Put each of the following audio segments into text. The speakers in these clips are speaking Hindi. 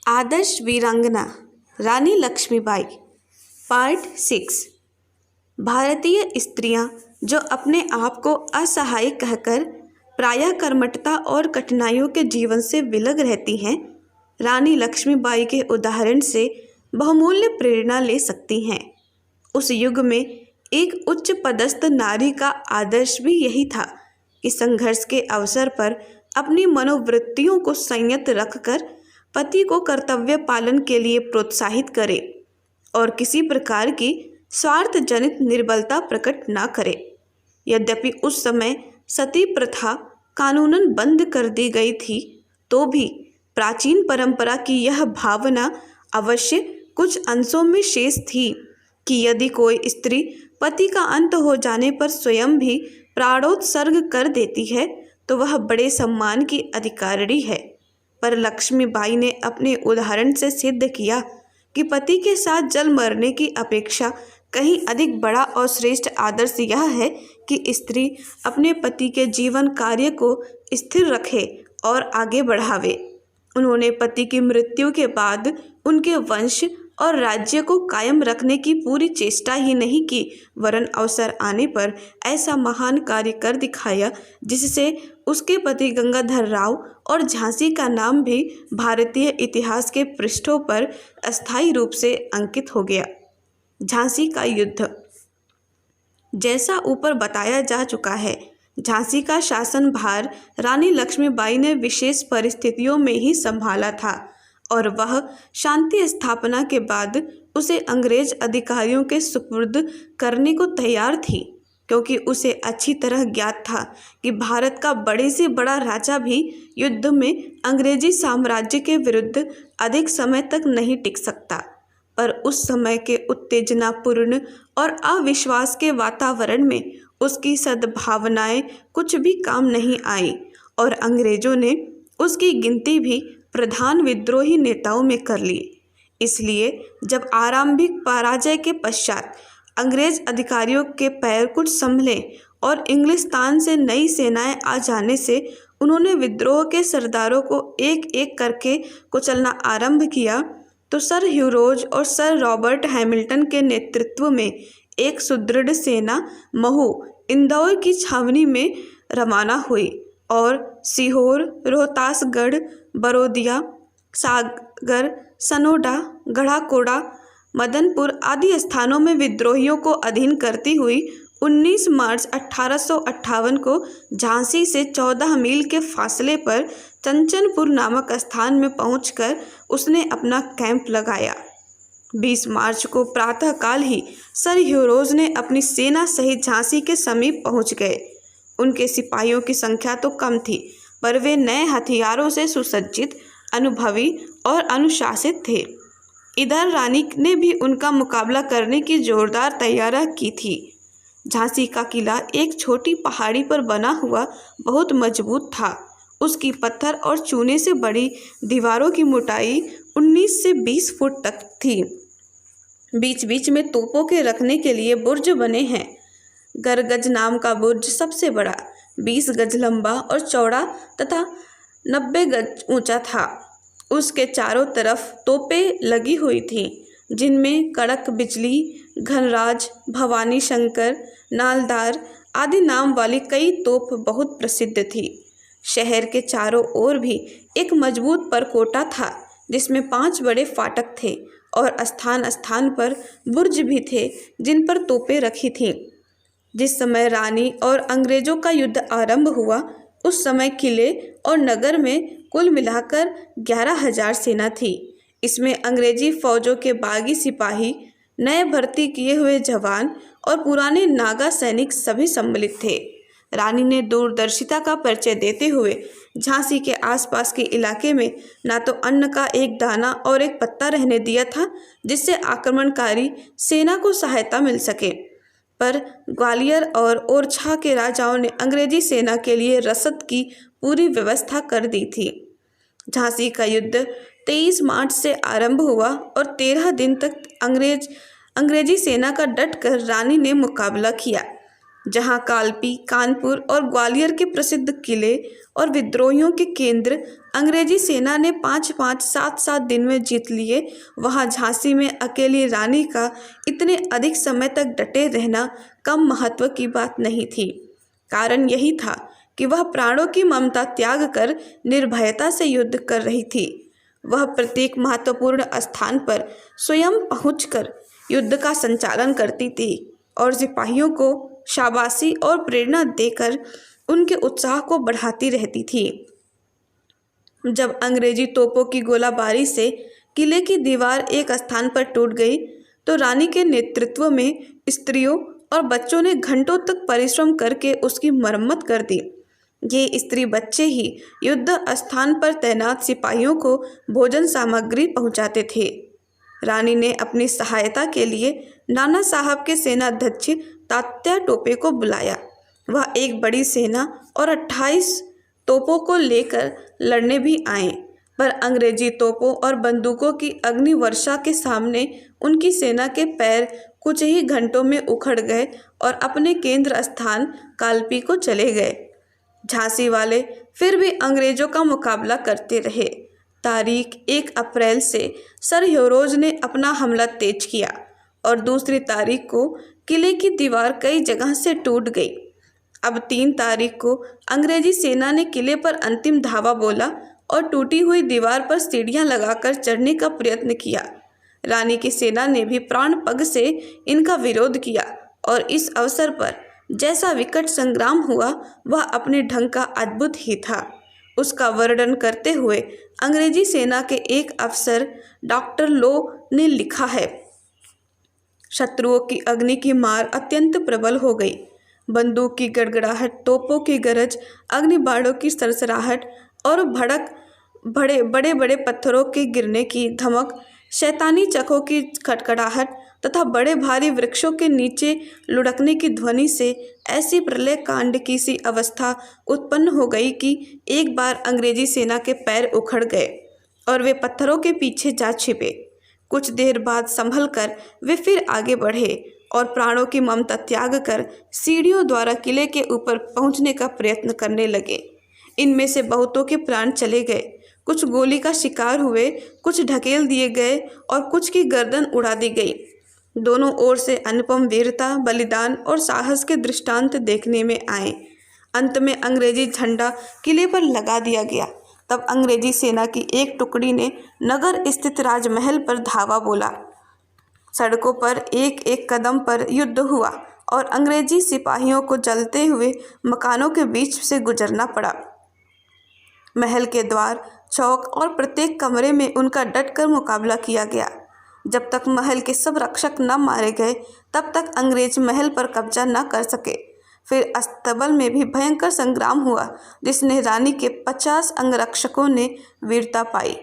आदर्श वीरांगना रानी लक्ष्मीबाई। पार्ट 6। भारतीय स्त्रियां जो अपने आप को असहाय कहकर प्रायः कर्मठता और कठिनाइयों के जीवन से विलग रहती हैं, रानी लक्ष्मीबाई के उदाहरण से बहुमूल्य प्रेरणा ले सकती हैं। उस युग में एक उच्च पदस्थ नारी का आदर्श भी यही था कि संघर्ष के अवसर पर अपनी मनोवृत्तियों को संयत रखकर पति को कर्तव्य पालन के लिए प्रोत्साहित करे और किसी प्रकार की स्वार्थ जनित निर्बलता प्रकट न करे। यद्यपि उस समय सती प्रथा कानूनन बंद कर दी गई थी, तो भी प्राचीन परंपरा की यह भावना अवश्य कुछ अंशों में शेष थी कि यदि कोई स्त्री पति का अंत हो जाने पर स्वयं भी प्राणोत्सर्ग कर देती है तो वह बड़े सम्मान की अधिकारिणी है। पर लक्ष्मीबाई ने अपने उदाहरण से सिद्ध किया कि पति के साथ जल मरने की अपेक्षा कहीं अधिक बड़ा और श्रेष्ठ आदर्श यह है कि स्त्री अपने पति के जीवन कार्य को स्थिर रखे और आगे बढ़ावे। उन्होंने पति की मृत्यु के बाद उनके वंश और राज्य को कायम रखने की पूरी चेष्टा ही नहीं की, वरन अवसर आने पर ऐसा महान कार्य कर दिखाया जिससे उसके पति गंगाधर राव और झांसी का नाम भी भारतीय इतिहास के पृष्ठों पर अस्थायी रूप से अंकित हो गया। झांसी का युद्ध। जैसा ऊपर बताया जा चुका है, झांसी का शासन भार रानी लक्ष्मीबाई ने विशेष परिस्थितियों में ही संभाला था और वह शांति स्थापना के बाद उसे अंग्रेज अधिकारियों के सुपुर्द करने को तैयार थी, क्योंकि उसे अच्छी तरह ज्ञात था कि भारत का बड़े से बड़ा राजा भी युद्ध में अंग्रेजी साम्राज्य के विरुद्ध अधिक समय तक नहीं टिक सकता। पर उस समय के उत्तेजनापूर्ण और अविश्वास के वातावरण में उसकी सद्भावनाएं कुछ भी काम नहीं आई और अंग्रेजों ने उसकी गिनती भी प्रधान विद्रोही नेताओं में कर ली। इसलिए जब आरंभिक पराजय के पश्चात अंग्रेज अधिकारियों के पैर कुछ संभले और इंग्लिस्तान से नई सेनाएं आ जाने से उन्होंने विद्रोह के सरदारों को एक एक करके कुचलना आरंभ किया, तो सर ह्यूरोज और सर रॉबर्ट हैमिल्टन के नेतृत्व में एक सुदृढ़ सेना महू इंदौर की छावनी में रवाना हुई और सीहोर, रोहतासगढ़, बरोदिया, सागर, सनोडा, गढ़ाकोड़ा, मदनपुर आदि स्थानों में विद्रोहियों को अधीन करती हुई 19 मार्च 1858 को झांसी से 14 मील के फासले पर चंचनपुर नामक स्थान में पहुंचकर उसने अपना कैंप लगाया। 20 मार्च को प्रातःकाल ही सर ह्यूरोज ने अपनी सेना सहित झांसी के समीप पहुंच गए। उनके सिपाहियों की संख्या तो कम थी, पर वे नए हथियारों से सुसज्जित, अनुभवी और अनुशासित थे। इधर रानी ने भी उनका मुकाबला करने की जोरदार तैयारी की थी। झांसी का किला एक छोटी पहाड़ी पर बना हुआ बहुत मजबूत था। उसकी पत्थर और चूने से बड़ी दीवारों की मोटाई 19 से 20 फुट तक थी। बीच बीच में तोपों के रखने के लिए बुर्ज बने हैं। गरगज नाम का बुर्ज सबसे बड़ा 20 गज लंबा और चौड़ा तथा 90 गज ऊंचा था। उसके चारों तरफ तोपें लगी हुई थीं, जिनमें कड़क बिजली, घनराज, भवानी शंकर, नालदार आदि नाम वाली कई तोप बहुत प्रसिद्ध थी। शहर के चारों ओर भी एक मजबूत परकोटा था, जिसमें 5 बड़े फाटक थे और स्थान स्थान पर बुर्ज भी थे जिन पर तोपें रखी थीं। जिस समय रानी और अंग्रेजों का युद्ध आरंभ हुआ, उस समय किले और नगर में कुल मिलाकर 11,000 सेना थी। इसमें अंग्रेजी फौजों के बागी सिपाही, नए भर्ती किए हुए जवान और पुराने नागा सैनिक सभी सम्मिलित थे। रानी ने दूरदर्शिता का परिचय देते हुए झांसी के आसपास के इलाके में ना तो अन्न का एक दाना और एक पत्ता रहने दिया था जिससे आक्रमणकारी सेना को सहायता मिल सके, पर ग्वालियर और ओरछा के राजाओं ने अंग्रेजी सेना के लिए रसद की पूरी व्यवस्था कर दी थी। झांसी का युद्ध 23 मार्च से आरंभ हुआ और 13 दिन तक अंग्रेजी सेना का डटकर रानी ने मुकाबला किया। जहां कालपी, कानपुर और ग्वालियर के प्रसिद्ध किले और विद्रोहियों के केंद्र अंग्रेजी सेना ने 5-5, 7-7 दिन में जीत लिए। वहां झांसी में अकेली रानी का इतने अधिक समय तक डटे रहना कम महत्व की बात नहीं थी। कारण यही था कि वह प्राणों की ममता त्याग कर निर्भयता से युद्ध कर रही थी। वह प्रत्येक महत्वपूर्ण स्थान पर स्वयं पहुंचकर युद्ध का संचालन करती थी और सिपाहियों को शाबाशी और प्रेरणा देकर उनके उत्साह को बढ़ाती रहती थी। जब अंग्रेजी तोपों की गोलाबारी से किले की दीवार एक स्थान पर टूट गई तो रानी के नेतृत्व में स्त्रियों और बच्चों ने घंटों तक परिश्रम करके उसकी मरम्मत कर दी। ये स्त्री बच्चे ही युद्ध स्थान पर तैनात सिपाहियों को भोजन सामग्री पहुंचाते थे। रानी ने अपनी सहायता के लिए नाना साहब के सेनाध्यक्ष तात्या टोपे को बुलाया। वह एक बड़ी सेना और 28 तोपों को लेकर लड़ने भी आए, पर अंग्रेजी तोपों और बंदूकों की अग्नि वर्षा के सामने उनकी सेना के पैर कुछ ही घंटों में उखड़ गए और अपने केंद्र स्थान कालपी को चले गए। झांसी वाले फिर भी अंग्रेजों का मुकाबला करते रहे। तारीख 1 अप्रैल से सर ह्योरोज ने अपना हमला तेज किया और दूसरी तारीख को किले की दीवार कई जगह से टूट गई। अब 3 तारीख को अंग्रेजी सेना ने किले पर अंतिम धावा बोला और टूटी हुई दीवार पर सीढ़ियां लगाकर चढ़ने का प्रयत्न किया। रानी की सेना ने भी प्राण पग से इनका विरोध किया और इस अवसर पर जैसा विकट संग्राम हुआ वह अपने ढंग का अद्भुत ही था। उसका वर्णन करते हुए अंग्रेजी सेना के एक अफसर डॉक्टर लो ने लिखा है, शत्रुओं की अग्नि की मार अत्यंत प्रबल हो गई। बंदूक की गड़गड़ाहट, तोपों की गरज, अग्निबाणों की सरसराहट और बड़े बड़े पत्थरों के गिरने की धमक, शैतानी चखों की खटखटाहट तथा बड़े भारी वृक्षों के नीचे लुढ़कने की ध्वनि से ऐसी प्रलय कांड की सी अवस्था उत्पन्न हो गई कि एक बार अंग्रेजी सेना के पैर उखड़ गए और वे पत्थरों के पीछे जा छिपे। कुछ देर बाद संभल कर वे फिर आगे बढ़े और प्राणों की ममता त्याग कर सीढ़ियों द्वारा किले के ऊपर पहुंचने का प्रयत्न करने लगे। इनमें से बहुतों के प्राण चले गए, कुछ गोली का शिकार हुए, कुछ ढकेल दिए गए और कुछ की गर्दन उड़ा दी गई। दोनों ओर से अनुपम वीरता, बलिदान और साहस के दृष्टांत देखने में आए। अंत में अंग्रेजी झंडा किले पर लगा दिया गया। तब अंग्रेजी सेना की एक टुकड़ी ने नगर स्थित राजमहल पर धावा बोला। सड़कों पर एक एक कदम पर युद्ध हुआ और अंग्रेजी सिपाहियों को जलते हुए मकानों के बीच से गुजरना पड़ा। महल के द्वार, चौक और प्रत्येक कमरे में उनका डटकर मुकाबला किया गया। जब तक महल के सब रक्षक न मारे गए तब तक अंग्रेज महल पर कब्जा न कर सके। फिर अस्तबल में भी भयंकर संग्राम हुआ जिसने रानी के 50 अंगरक्षकों ने वीरता पाई।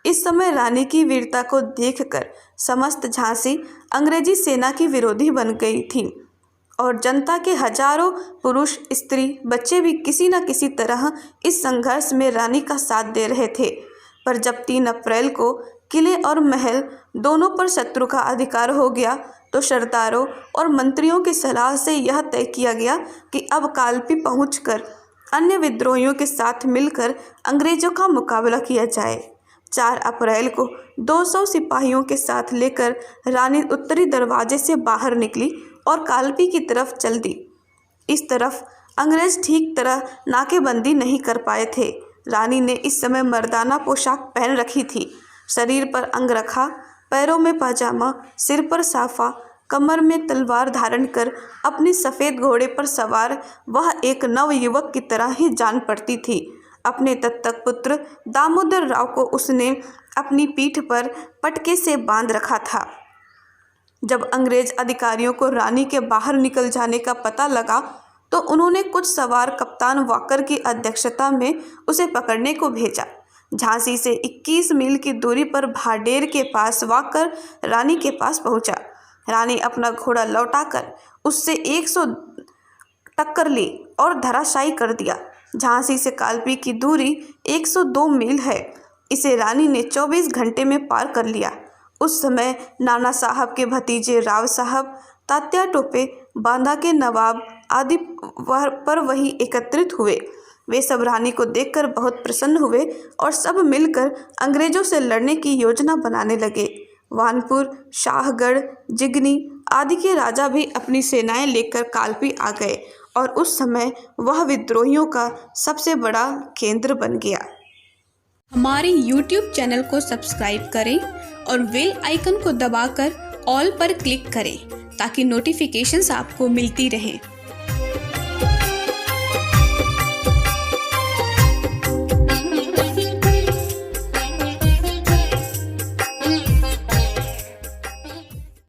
इस समय रानी की वीरता को देखकर समस्त झांसी अंग्रेजी सेना की विरोधी बन गई थी और जनता के हजारों पुरुष, स्त्री, बच्चे भी किसी न किसी तरह इस संघर्ष में रानी का साथ दे रहे थे। पर जब 3 अप्रैल को किले और महल दोनों पर शत्रु का अधिकार हो गया तो सरदारों और मंत्रियों की सलाह से यह तय किया गया कि अब कालपी पहुंचकर अन्य विद्रोहियों के साथ मिलकर अंग्रेजों का मुकाबला किया जाए। 4 अप्रैल को 200 सिपाहियों के साथ लेकर रानी उत्तरी दरवाजे से बाहर निकली और कालपी की तरफ चल दी। इस तरफ अंग्रेज ठीक तरह नाकेबंदी नहीं कर पाए थे। रानी ने इस समय मर्दाना पोशाक पहन रखी थी, शरीर पर अंगरखा, पैरों में पाजामा, सिर पर साफा, कमर में तलवार धारण कर अपने सफ़ेद घोड़े पर सवार वह एक नवयुवक की तरह ही जान पड़ती थी। अपने दत्तक पुत्र दामोदर राव को उसने अपनी पीठ पर पटके से बांध रखा था। जब अंग्रेज अधिकारियों को रानी के बाहर निकल जाने का पता लगा तो उन्होंने कुछ सवार कप्तान वाकर की अध्यक्षता में उसे पकड़ने को भेजा। झांसी से 21 मील की दूरी पर भाडेर के पास वाकर रानी के पास पहुंचा। रानी अपना घोड़ा लौटाकर उससे 100 टक्कर ली और धराशायी कर दिया। झांसी से कालपी की दूरी 102 मील है। इसे रानी ने 24 घंटे में पार कर लिया। उस समय नाना साहब के भतीजे राव साहब, तात्या टोपे, बांदा के नवाब आदि पर वही एकत्रित हुए। वे सब रानी को देखकर बहुत प्रसन्न हुए और सब मिलकर अंग्रेजों से लड़ने की योजना बनाने लगे। वानपुर, शाहगढ़, जिगनी आदि के राजा भी अपनी सेनाएं लेकर कालपी आ गए और उस समय वह विद्रोहियों का सबसे बड़ा केंद्र बन गया। हमारे YouTube चैनल को सब्सक्राइब करें और बेल आइकन को दबाकर ऑल पर क्लिक करें ताकि नोटिफिकेशंस आपको मिलती रहें।